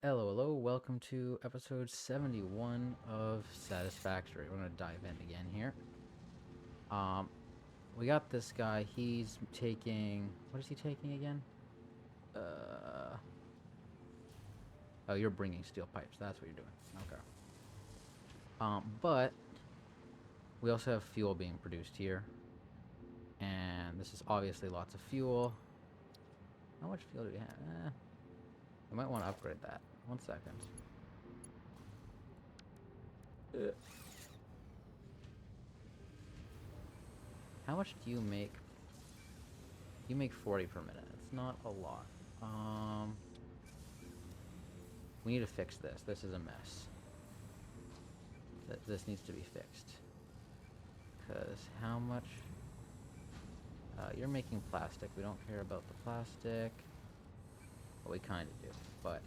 Hello, hello, welcome to episode 71 of Satisfactory. We're gonna dive in again here. Um, we got this guy, he's taking, what is he taking again? Oh, you're bringing steel pipes, that's what you're doing, okay. But, we also have fuel being produced here. And this is obviously lots of fuel. How much fuel do we have? We might want to upgrade that. 1 second. How much do you make? You make 40 per minute. It's not a lot. We need to fix this. This is a mess. This needs to be fixed. Because how much? You're making plastic. We don't care about the plastic. Well, we kind of do. But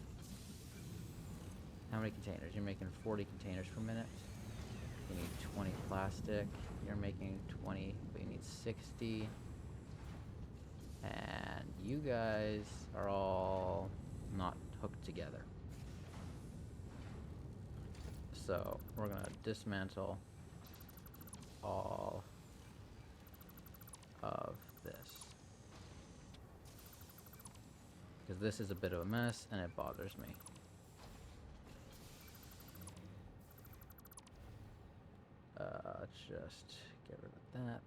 how many containers? You're making 40 containers per minute. You need 20 plastic. You're making 20, but you need 60. And you guys are all not hooked together. So we're gonna dismantle all of this. Because this is a bit of a mess and it bothers me. Let's just get rid of that,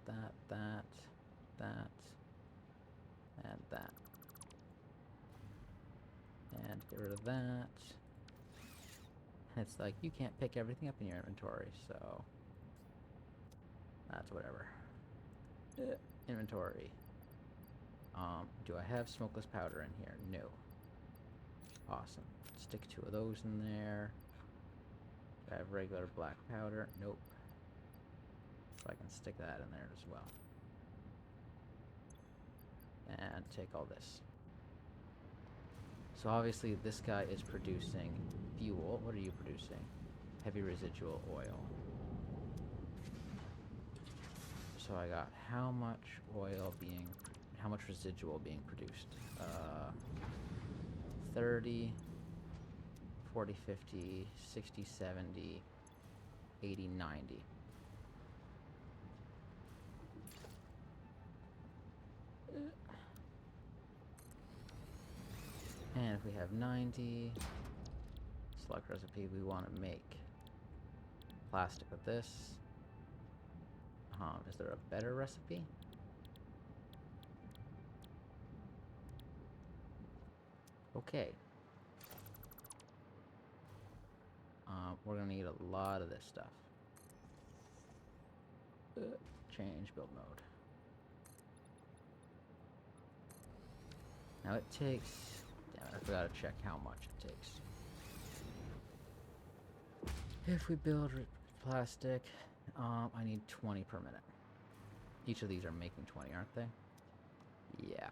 and that. And get rid of that. It's like, you can't pick everything up in your inventory, so that's whatever. Inventory. Do I have smokeless powder in here? No. Awesome. Stick 2 of those in there. Do I have regular black powder? Nope. So I can stick that in there as well. And take all this. So obviously this guy is producing fuel. What are you producing? Heavy residual oil. So I got how much residual being produced? 30, 40, 50, 60, 70, 80, 90. And if we have 90, select recipe, we want to make plastic with this. Is there a better recipe? Okay. We're gonna need a lot of this stuff. Change build mode. Now it takes... Damn it, I forgot to check how much it takes. If we build plastic, I need 20 per minute. Each of these are making 20, aren't they? Yeah.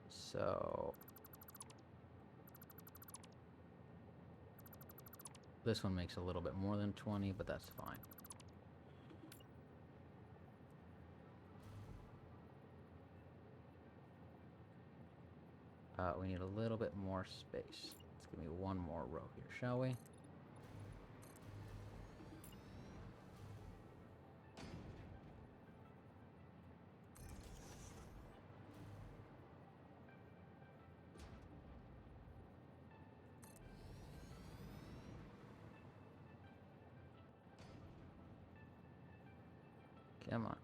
So... this one makes a little bit more than 20, but that's fine. We need a little bit more space. Let's give me one more row here, shall we? Come on.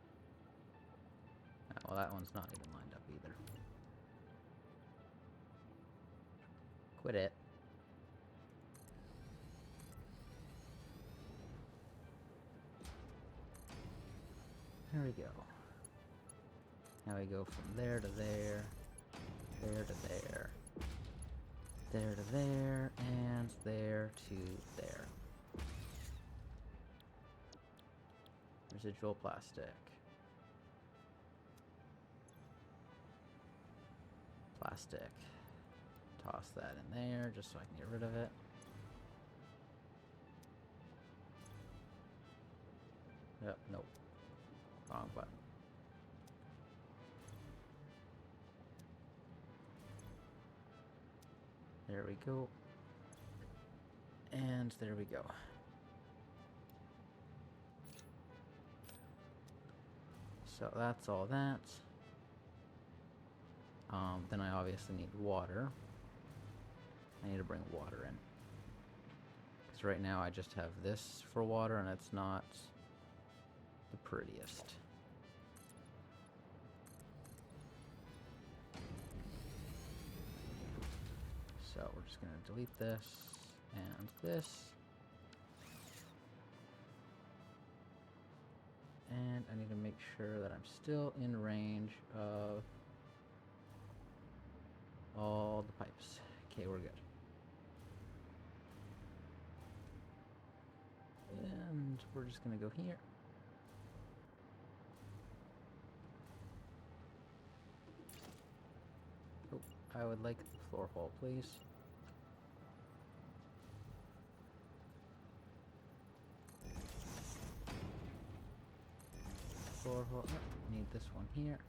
Well, that one's not even lined up either. Quit it. There we go. Now we go from there to there, there to there, there to there, and there to there. Residual plastic. Plastic. Toss that in there just so I can get rid of it. Yep, nope. Wrong button. There we go. And there we go. So that's all that. Then I obviously need water. I need to bring water in. Because right now I just have this for water and it's not the prettiest. So we're just going to delete this and this. And I need to make sure that I'm still in range of all the pipes. Okay, we're good. And we're just gonna go here. Oh, I would like the floor hole, please. Floor hole. Oh, need this one here.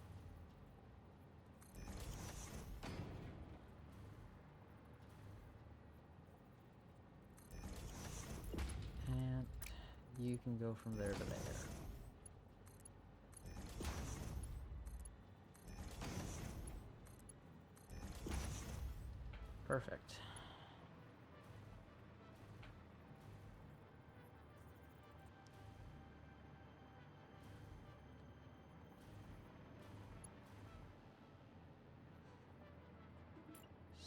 And you can go from there to there. Perfect.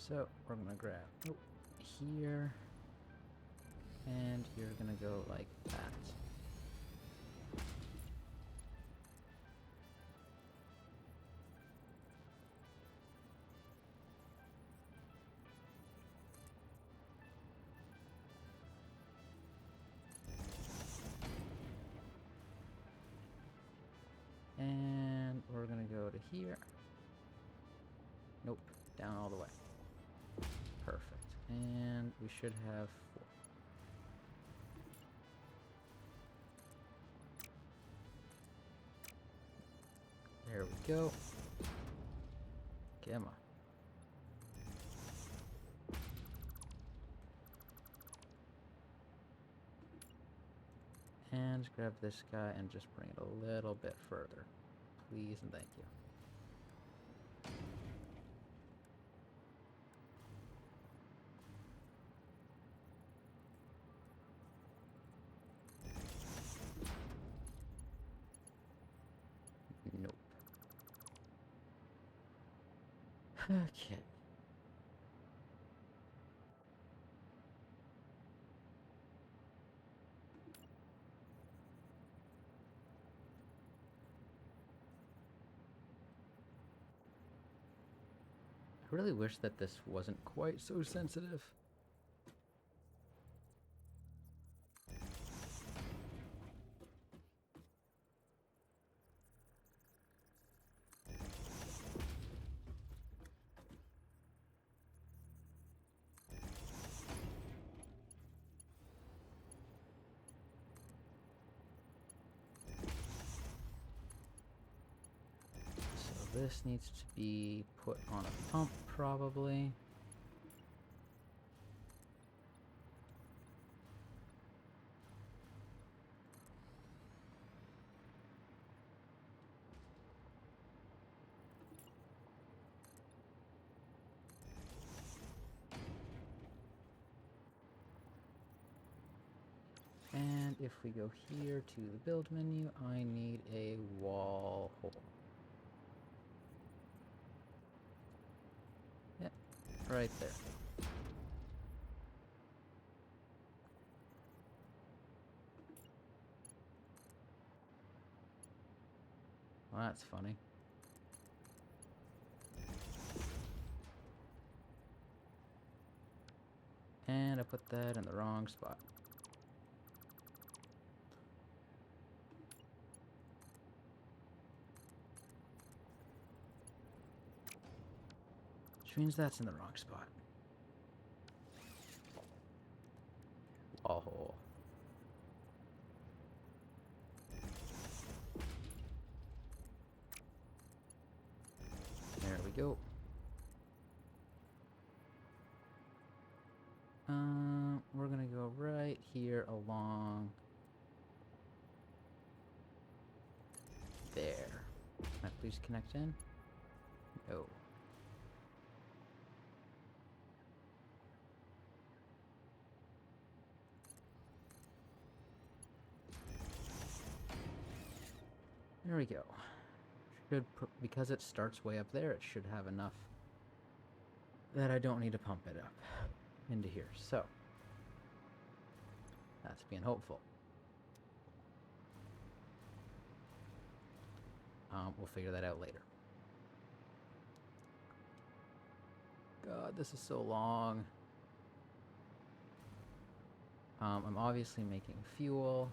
So we're gonna grab here, and you're gonna go like that. And we're gonna go to here. Nope, down all the way. Perfect. And we should have 4. There we go. Come on. And grab this guy and just bring it a little bit further. Please and thank you. Nope. Okay. I really wish that this wasn't quite so sensitive. So this needs to be put on a pump, probably. And if we go here to the build menu, I need a wall hole. Yep, right there. Well, that's funny. And I put that in the wrong spot. Which means that's in the wrong spot. Wall hole. There we go. along. There. Can I please connect in? No. There we go. Should because it starts way up there, it should have enough that I don't need to pump it up into here. So that's being hopeful. We'll figure that out later. God, this is so long. I'm obviously making fuel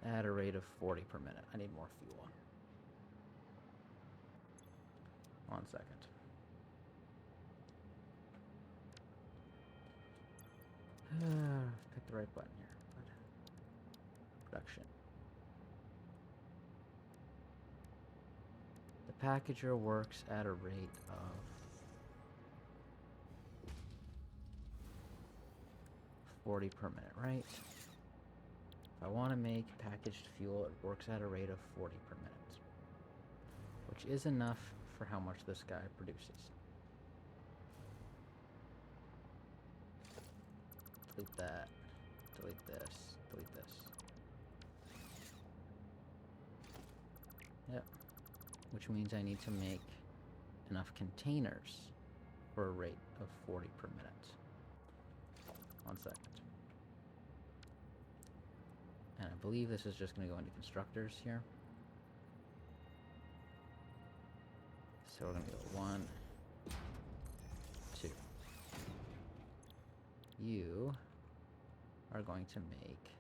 at a rate of 40 per minute. I need more fuel. 1 second. Pick the right button here. Production. The packager works at a rate of 40 per minute, right? If I want to make packaged fuel, it works at a rate of 40 per minute, which is enough for how much this guy produces. Delete that, delete this, delete this. Yep. Which means I need to make enough containers for a rate of 40 per minute. 1 second. And I believe this is just going to go into constructors here. So we're going to go 1, 2. You are going to make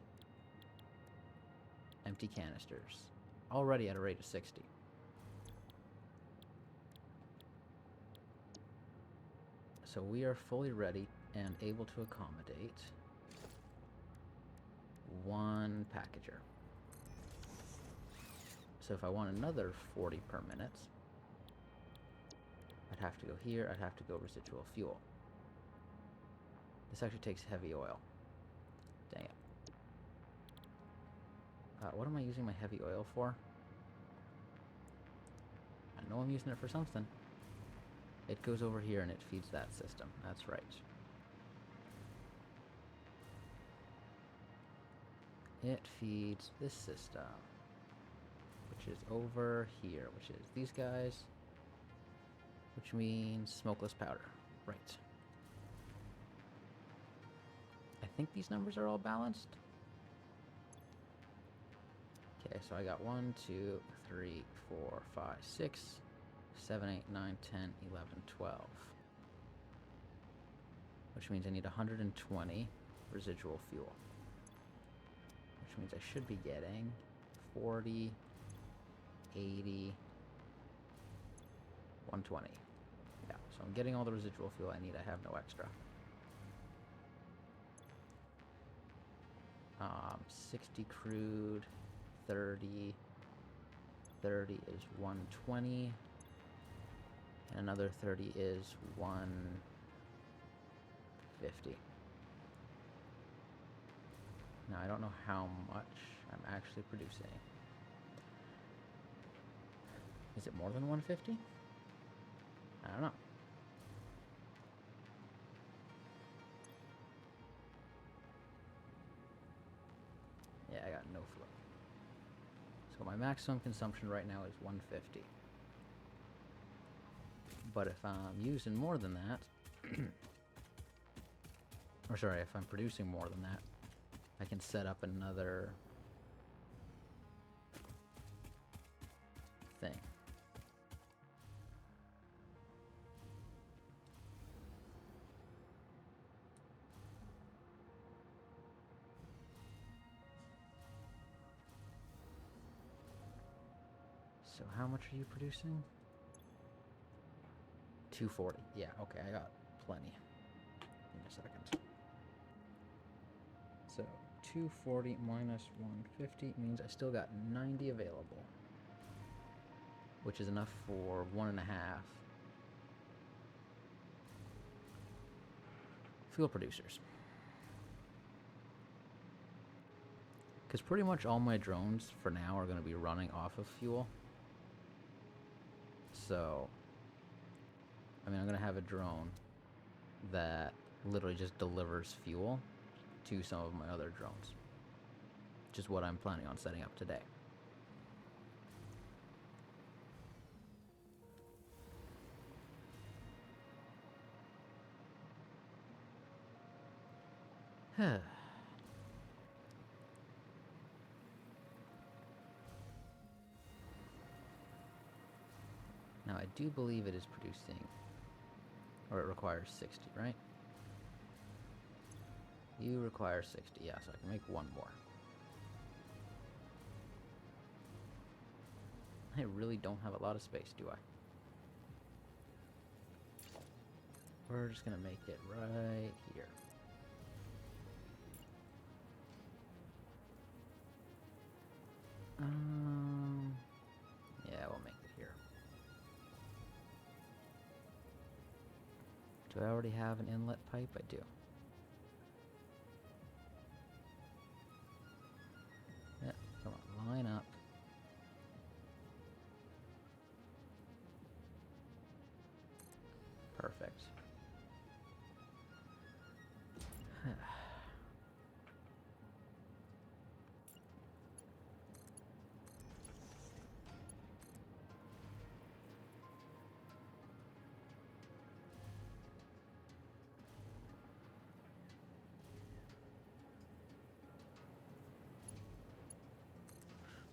empty canisters, already at a rate of 60. So we are fully ready and able to accommodate 1 packager. So if I want another 40 per minute, I'd have to go here, I'd have to go residual fuel. This actually takes heavy oil. Dang it. What am I using my heavy oil for? I know I'm using it for something. It goes over here and it feeds that system. That's right. It feeds this system, which is over here, which is these guys, which means smokeless powder. Right. I think these numbers are all balanced. Okay, so I got 1, 2, 3, 4, 5, 6, 7, 8, 9, 10, 11, 12. Which means I need 120 residual fuel. Which means I should be getting 40, 80, 120. Yeah, so I'm getting all the residual fuel I need. I have no extra. 60 crude, 30 is 120, and another 30 is 150. Now I don't know how much I'm actually producing. Is it more than 150? I don't know. Yeah, I got no flow. So my maximum consumption right now is 150. But if I'm using more than that, or sorry, if I'm producing more than that, I can set up another thing. So how much are you producing? 240. Yeah, okay, I got plenty. Give me a second. So 240 minus 150 means I still got 90 available, which is enough for 1.5 fuel producers. Because pretty much all my drones for now are going to be running off of fuel. So, I mean, I'm going to have a drone that literally just delivers fuel to some of my other drones. Which is what I'm planning on setting up today. Now, I do believe it is producing, or it requires 60, right? You require 60, yeah, so I can make one more. I really don't have a lot of space, do I? We're just gonna make it right here. Yeah, we'll make it here. Do I already have an inlet pipe? I do. Yeah, come on, line up. Perfect.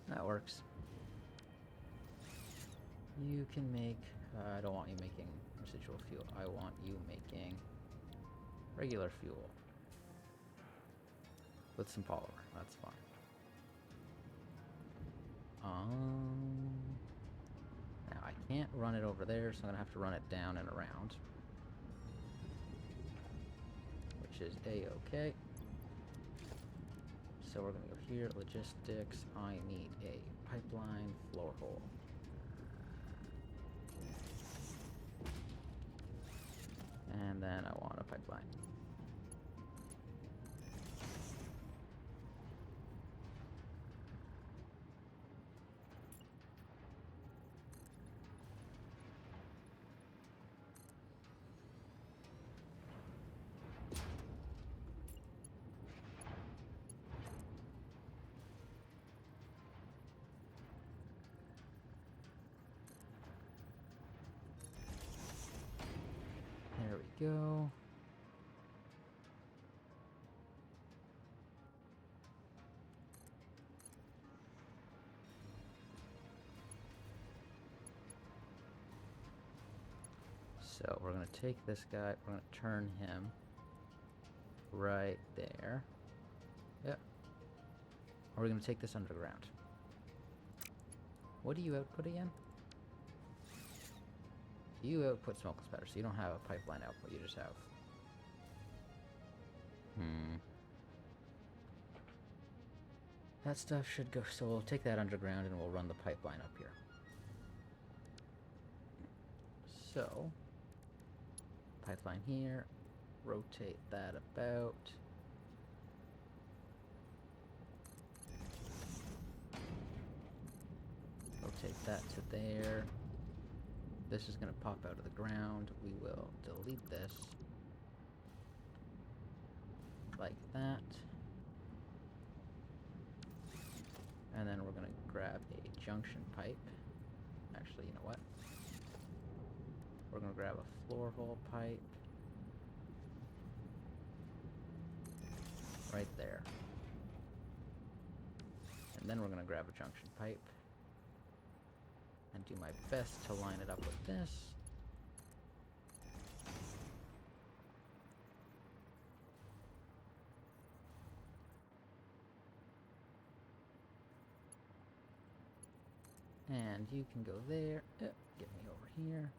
That works. You can make... I don't want you making residual fuel. I want you making regular fuel. With some polymer. That's fine. Now, I can't run it over there, so I'm going to have to run it down and around. Which is A-okay. So we're going to go here, logistics. I need a pipeline floor hole. And then I want a pipeline. There we go. So we're going to take this guy, we're going to turn him right there. Yep. Or we're going to take this underground. What do you output again? You output smoke spatter, so you don't have a pipeline output, you just have... That stuff should go, so we'll take that underground and we'll run the pipeline up here. So, pipeline here, rotate that about. Rotate that to there. This is going to pop out of the ground. We will delete this. Like that. And then we're going to grab a junction pipe. Actually, you know what? We're going to grab a floor hole pipe. Right there. And then we're going to grab a junction pipe. And do my best to line it up with this. And you can go there. Get me over here.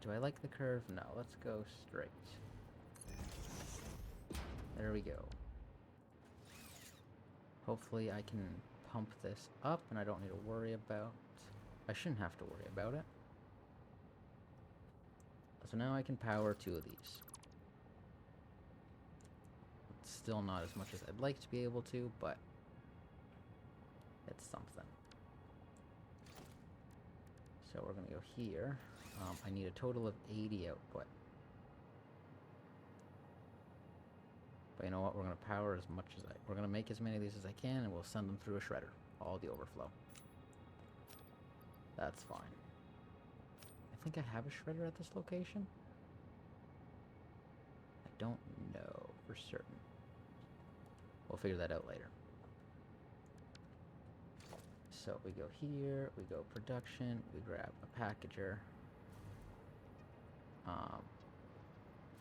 Do I like the curve? No, let's go straight. There we go. Hopefully I can pump this up and I don't need to worry about... I shouldn't have to worry about it. So now I can power 2 of these. It's still not as much as I'd like to be able to, but it's something. So we're going to go here. I need a total of 80 output. But you know what? We're going to power as much as we're going to make as many of these as I can, and we'll send them through a shredder. All the overflow. That's fine. I think I have a shredder at this location. I don't know for certain. We'll figure that out later. So we go here, we go production, we grab a packager.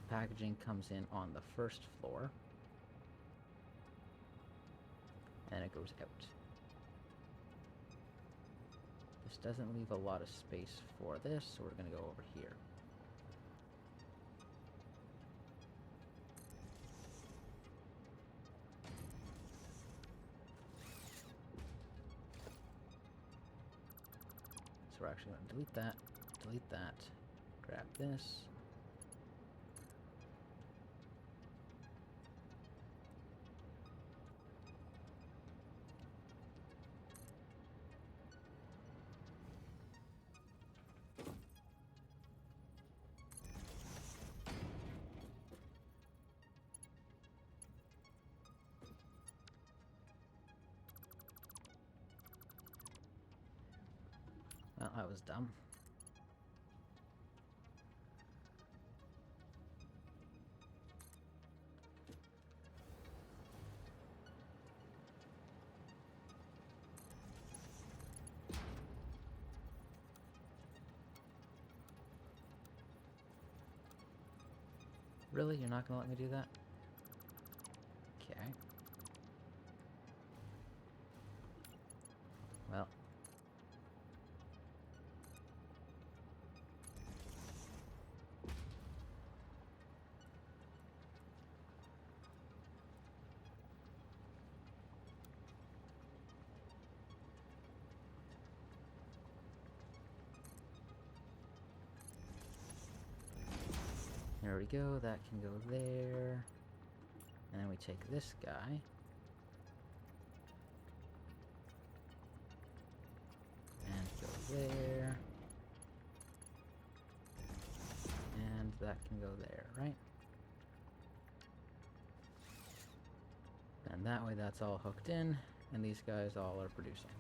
Packaging comes in on the first floor. And it goes out. This doesn't leave a lot of space for this, so we're going to go over here. So we're actually going to delete that, grab this. Well, that was dumb. Really? You're not gonna let me do that? Okay. Well. There we go, that can go there. And then we take this guy. And go there. And that can go there, right? And that way that's all hooked in, and these guys all are producing.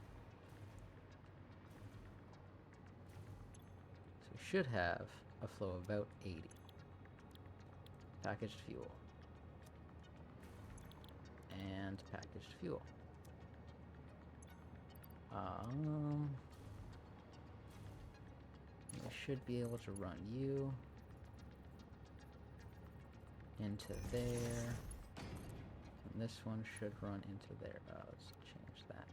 So we should have a flow of about 80. Packaged fuel. And packaged fuel. I should be able to run you into there. And this one should run into there. Let's change that.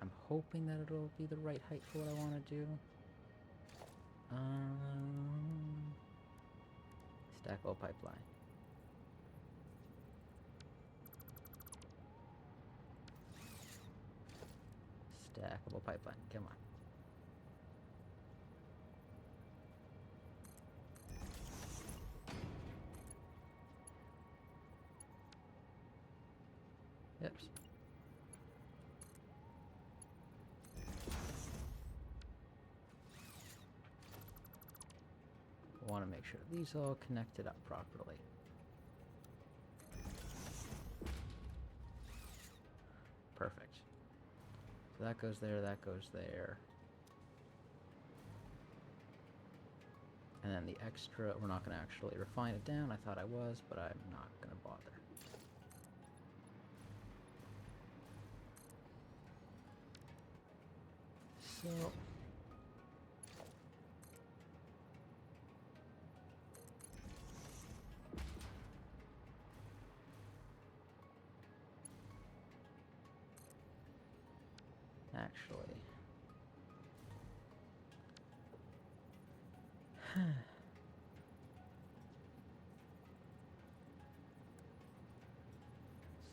I'm hoping that it'll be the right height for what I want to do. Stackable pipeline. Stackable pipeline. Come on. Yep. Want to make sure these all connected up properly. Perfect. So that goes there, that goes there. And then the extra, we're not going to actually refine it down. I thought I was, but I'm not going to bother. So... actually,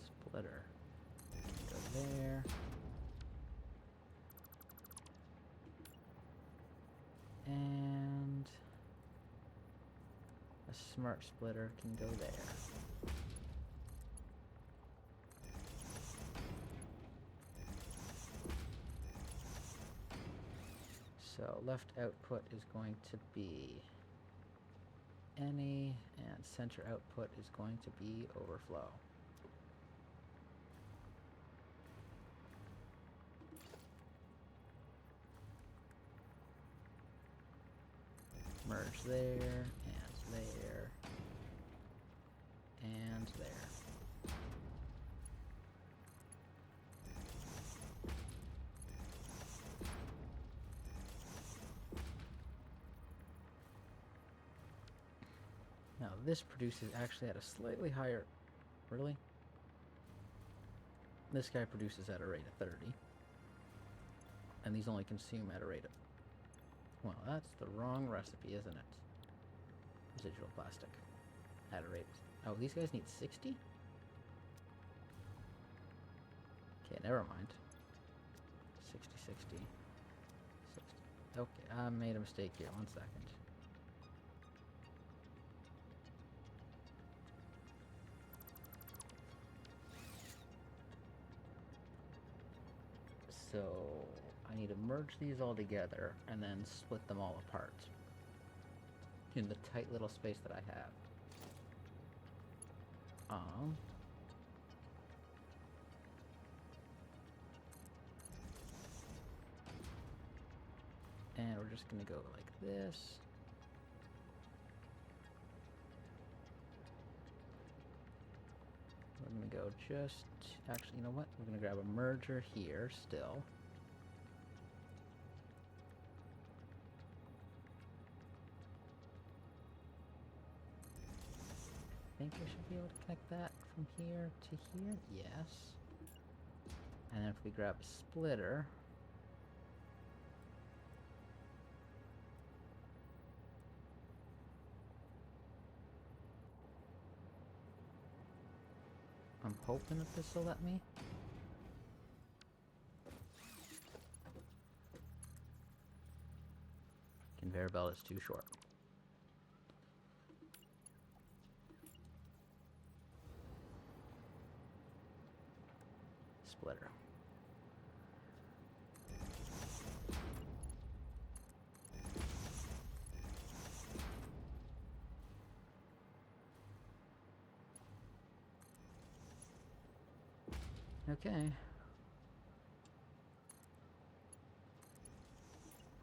Splitter. Go there. And a smart splitter can go there. So left output is going to be any, and center output is going to be overflow. Merge there, and there, and there. Now this produces actually at a slightly higher, really? This guy produces at a rate of 30. And these only consume at a rate of, well, that's the wrong recipe, isn't it? Residual plastic. At a rate, oh, these guys need 60? Okay, never mind. 60, 60, 60. Okay, I made a mistake here, 1 second. So I need to merge these all together and then split them all apart in the tight little space that I have. And we're just gonna go like this. We're gonna go just, actually, you know what? We're gonna grab a merger here still. I think I should be able to connect that from here to here. Yes. And then if we grab a splitter, I'm hoping that this will let me. Conveyor belt is too short. Splitter. Okay.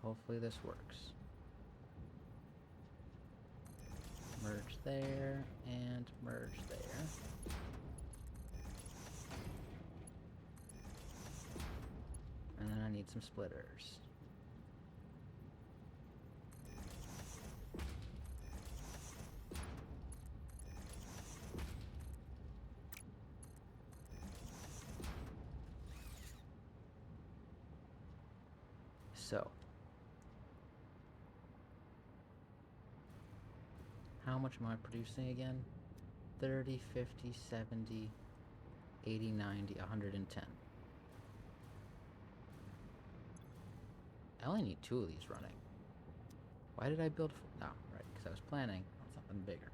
Hopefully this works. Merge there and merge there. And then I need some splitters. So, how much am I producing again? 30, 50, 70, 80, 90, 110. I only need 2 of these running. Why did I build? Oh, right, because I was planning on something bigger.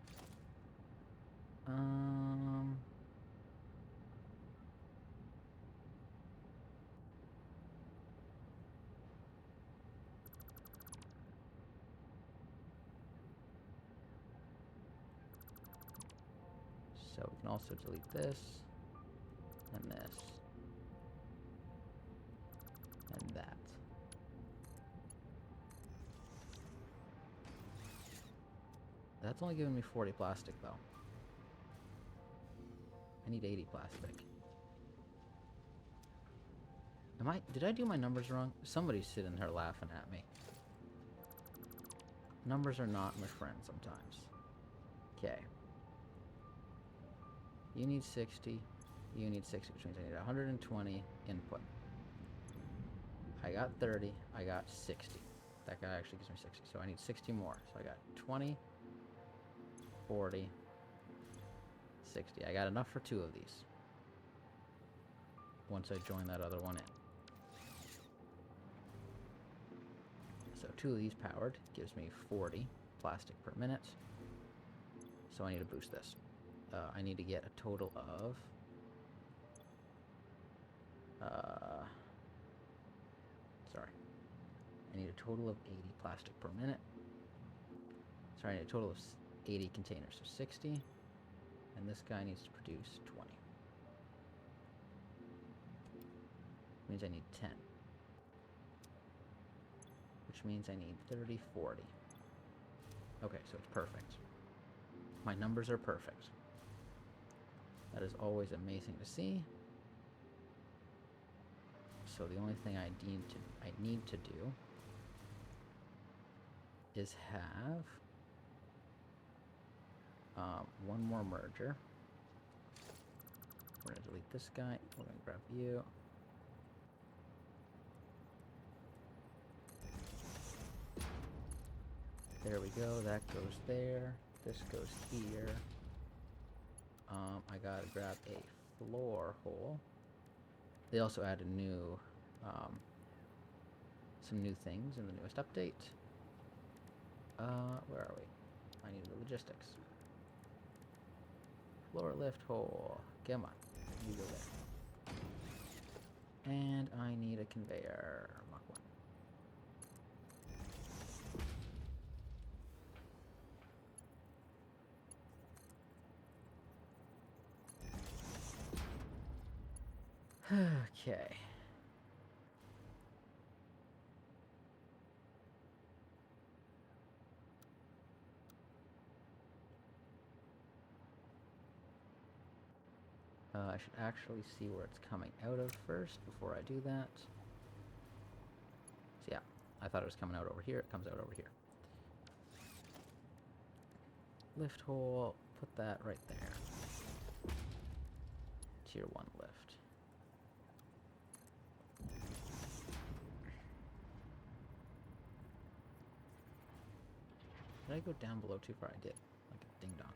So we can also delete this, and this, and that. That's only giving me 40 plastic, though. I need 80 plastic. Did I do my numbers wrong? Somebody's sitting there laughing at me. Numbers are not my friend sometimes. Okay. You need 60. You need 60, which means I need 120 input. I got 30. I got 60. That guy actually gives me 60. So I need 60 more. So I got 20, 40, 60. I got enough for 2 of these. Once I join that other one in. So 2 of these powered gives me 40 plastic per minute. So I need to boost this. I need to get a total of... sorry. I need a total of 80 plastic per minute. Sorry, I need a total of 80 containers, so 60. And this guy needs to produce 20. Means I need 10. Which means I need 30, 40. Okay, so it's perfect. My numbers are perfect. That is always amazing to see. So the only thing I need to do is have one more merger. We're gonna delete this guy. We're gonna grab you. There we go. That goes there. This goes here. I gotta grab a floor hole. They also added new, some new things in the newest update. Where are we? I need the logistics. Floor lift hole. Come on. You go there. And I need a conveyor. Mach 1. Okay. I should actually see where it's coming out of first before I do that. So yeah, I thought it was coming out over here. It comes out over here. Lift hole, put that right there. Tier 1 lift. Did I go down below too far? I did. Like a ding dong.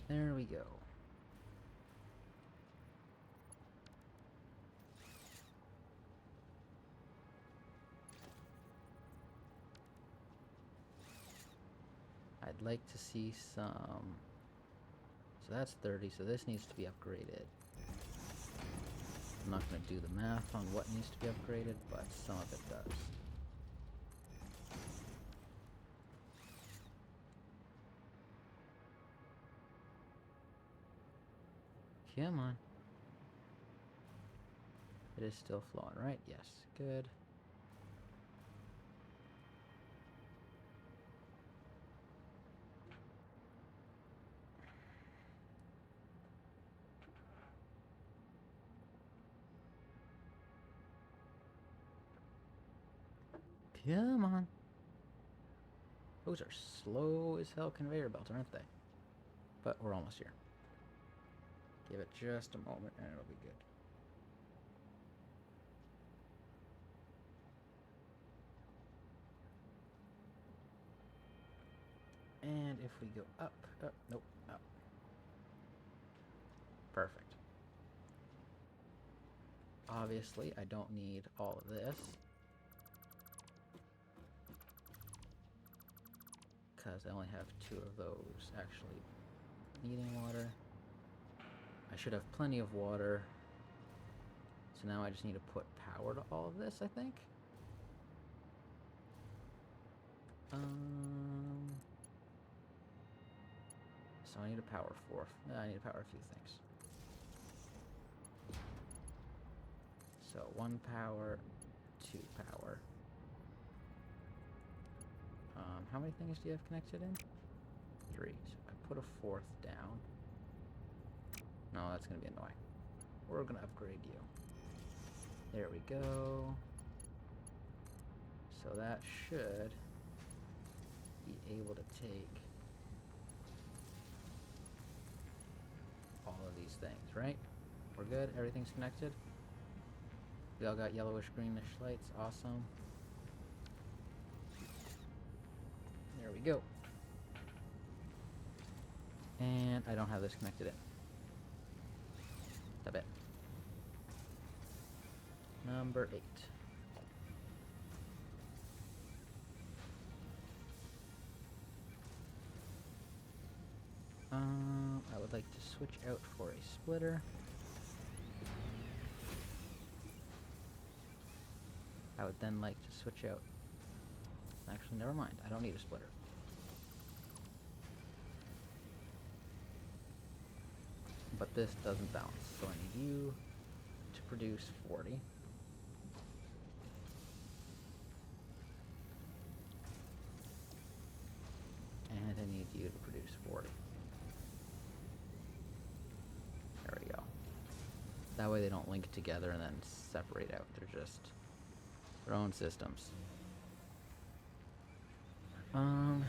There we go. I'd like to see some... So that's 30, so this needs to be upgraded. I'm not going to do the math on what needs to be upgraded, but some of it does. Come on. It is still flowing, right? Yes. Good. Come on. Those are slow as hell conveyor belts, aren't they? But we're almost here. Give it just a moment and it'll be good. And if we go up, nope, up. Perfect. Obviously, I don't need all of this. Because I only have 2 of those actually needing water. I should have plenty of water. So now I just need to put power to all of this, I think. So I need to power I need to power a few things. So 1 power, 2 power. How many things do you have connected in? 3. So I put a 4th down. No, that's going to be annoying. We're going to upgrade you. There we go. So that should be able to take all of these things, right? We're good? Everything's connected? We all got yellowish greenish lights. Awesome. There we go. And I don't have this connected in. Stop it. Number 8. I would like to switch out for a splitter. I would then like to switch out. Actually, never mind. I don't need a splitter. But this doesn't balance, so I need you to produce 40. And I need you to produce 40. There we go. That way they don't link together and then separate out. They're just their own systems. And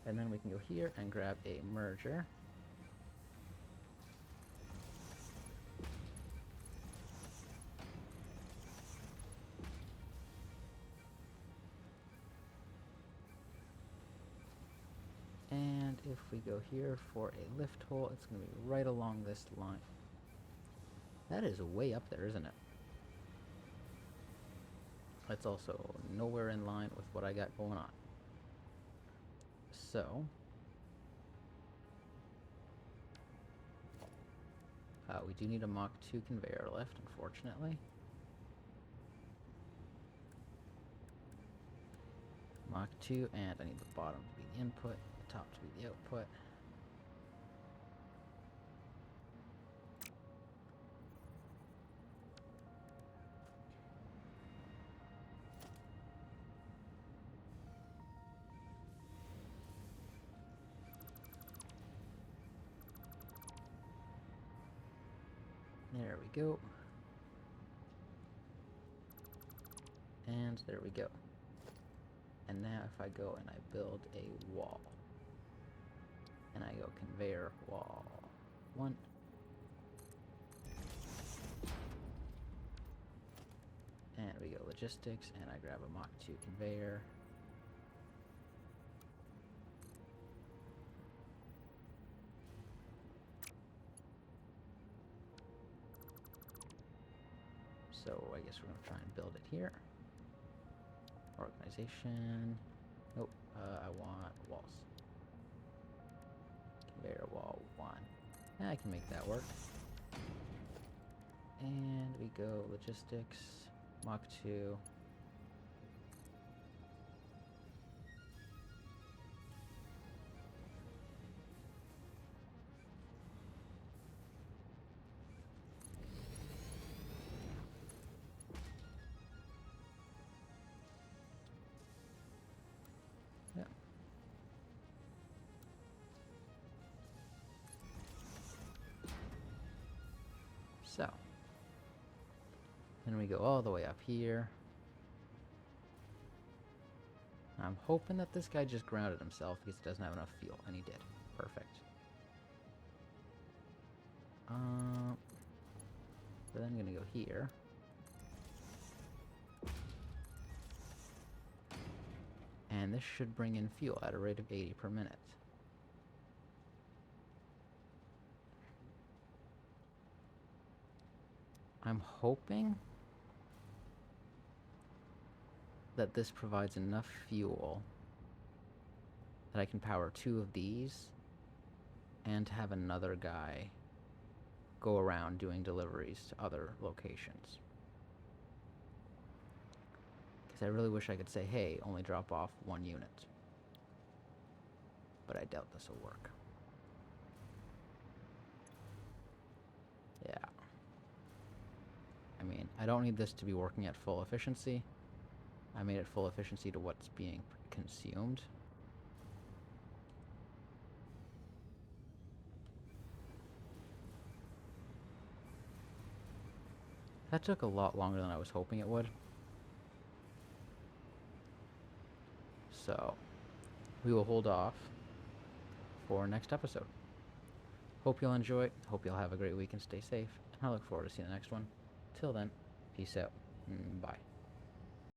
then we can go here and grab a merger. And if we go here for a lift hole, it's going to be right along this line. That is way up there, isn't it? It's also nowhere in line with what I got going on. So, we do need a Mach 2 conveyor lift, unfortunately. Mach 2, and I need the bottom to be the input, the top to be the output. There we go. And there we go. And now if I go and I build a wall, and I go conveyor wall 1, and we go logistics, and I grab a Mach 2 conveyor. So I guess we're going to try and build it here. Organization. Nope, I want walls. Conveyor wall 1. I can make that work. And we go logistics, Mach 2. Yeah. So, then we go all the way up here. I'm hoping that this guy just grounded himself because he doesn't have enough fuel, and he did. Perfect. But then I'm gonna go here. And this should bring in fuel at a rate of 80 per minute. I'm hoping that this provides enough fuel that I can power 2 of these and to have another guy go around doing deliveries to other locations. Because I really wish I could say, hey, only drop off 1 unit. But I doubt this will work. Yeah. I mean, I don't need this to be working at full efficiency. I made it full efficiency to what's being consumed. That took a lot longer than I was hoping it would. So, we will hold off for next episode. Hope you'll enjoy it. Hope you'll have a great week and stay safe. And I look forward to seeing the next one. Till then, peace out. Bye.